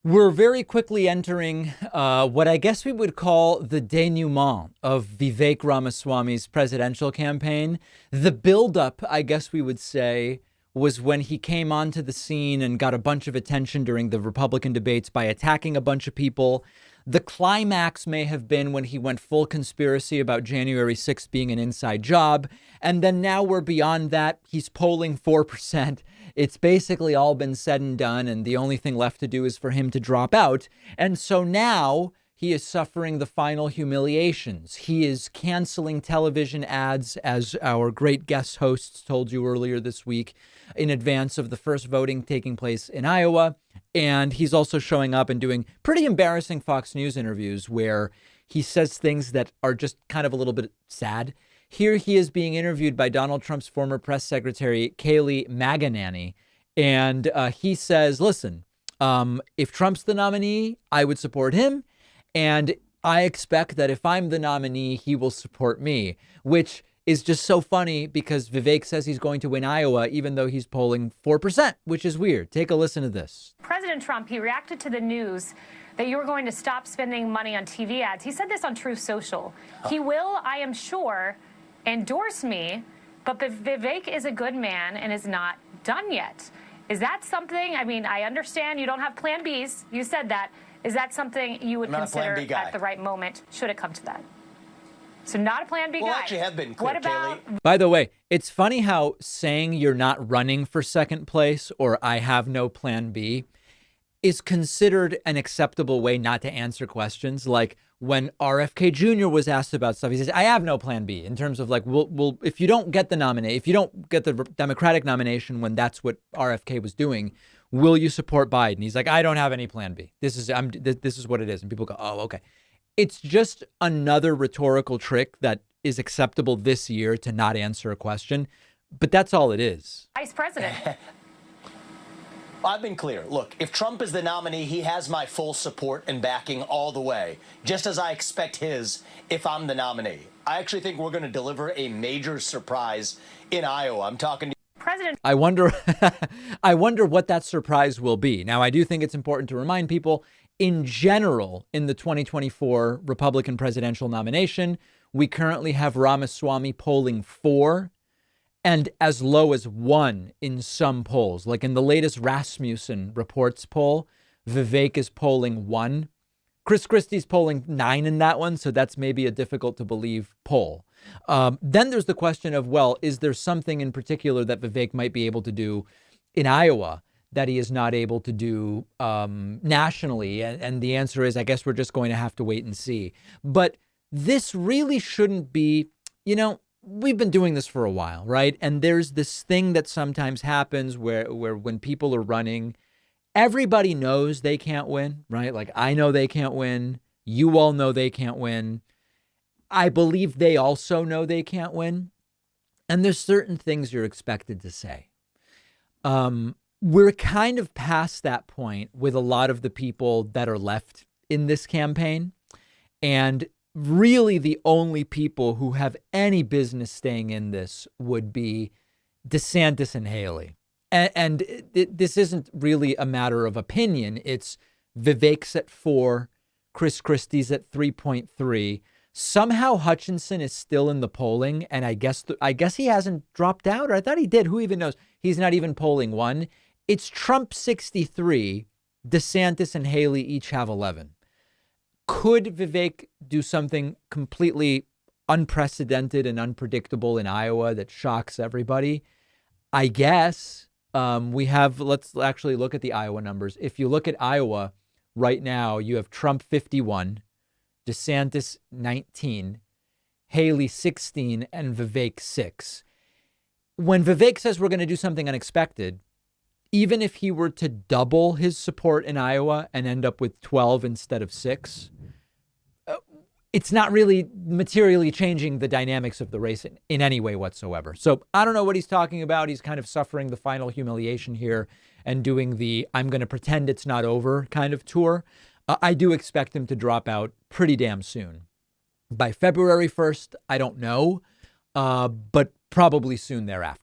We're very quickly entering what I guess we would call the denouement of Vivek Ramaswamy's presidential campaign. The buildup, I guess we would say, was when he came onto the scene and got a bunch of attention during the Republican debates by attacking a bunch of people. The climax may have been when he went full conspiracy about January 6th being an inside job. And then now we're beyond that. He's polling 4%. It's basically all been said and done. And the only thing left to do is for him to drop out. And so now he is suffering the final humiliations. He is canceling television ads, as our great guest hosts told you earlier this week, in advance of the first voting taking place in Iowa. And he's also showing up and doing pretty embarrassing Fox News interviews where he says things that are just kind of a little bit sad. Here he is being interviewed by Donald Trump's former press secretary, Kayleigh McEnany. And he says, listen, if Trump's the nominee, I would support him. And I expect that if I'm the nominee, he will support me, which is just so funny because Vivek says he's going to win Iowa, even though he's polling 4%, which is weird. Take a listen to this. President Trump, he reacted to the news that you were going to stop spending money on TV ads. He said this on Truth Social. He will, I am sure, endorse me, but Vivek is a good man and is not done yet. Is that something, I mean, I understand you don't have plan Bs. You said that. Is that something you would consider at the right moment, should it come to that? So not a plan B guy. Well, actually have been clear, what about? Kayleigh. By the way, it's funny how saying you're not running for second place or I have no plan B is considered an acceptable way not to answer questions. Like when RFK Jr. was asked about stuff, he says, I have no plan B, in terms of like, we'll if you don't get the nomination, if you don't get the Democratic nomination, when that's what RFK was doing, will you support Biden? He's like, I don't have any plan B. This is what it is. And people go, oh, OK. It's just another rhetorical trick that is acceptable this year to not answer a question. But that's all it is. Vice President. I've been clear. Look, if Trump is the nominee, he has my full support and backing all the way, just as I expect his if I'm the nominee. I actually think we're going to deliver a major surprise in Iowa. I'm talking to President. I wonder what that surprise will be. Now, I do think it's important to remind people, in general, in the 2024 Republican presidential nomination, we currently have Ramaswamy polling 4 and as low as 1 in some polls. Like in the latest Rasmussen Reports poll, Vivek is polling 1. Chris Christie's polling 9 in that one, so that's maybe a difficult to believe poll. Then there's the question of, well, is there something in particular that Vivek might be able to do in Iowa that he is not able to do nationally? And the answer is, I guess we're just going to have to wait and see. But this really shouldn't be, we've been doing this for a while, right? And there's this thing that sometimes happens where when people are running, everybody knows they can't win, right? Like, I know they can't win. You all know they can't win. I believe they also know they can't win. And there's certain things you're expected to say. We're kind of past that point with a lot of the people that are left in this campaign. And really the only people who have any business staying in this would be DeSantis and Haley. And this isn't really a matter of opinion. It's Vivek's at 4, Chris Christie's at 3.3. Somehow Hutchinson is still in the polling, and I guess he hasn't dropped out, or I thought he did. Who even knows? He's not even polling 1. It's Trump 63, DeSantis and Haley each have 11. Could Vivek do something completely unprecedented and unpredictable in Iowa that shocks everybody? I guess. Let's actually look at the Iowa numbers. If you look at Iowa right now, you have Trump 51, DeSantis 19, Haley 16, and Vivek 6. When Vivek says we're going to do something unexpected, even if he were to double his support in Iowa and end up with 12 instead of 6, it's not really materially changing the dynamics of the race in any way whatsoever. So I don't know what he's talking about. He's kind of suffering the final humiliation here and doing the I'm going to pretend it's not over kind of tour. I do expect him to drop out pretty damn soon. By February 1st, I don't know, but probably soon thereafter.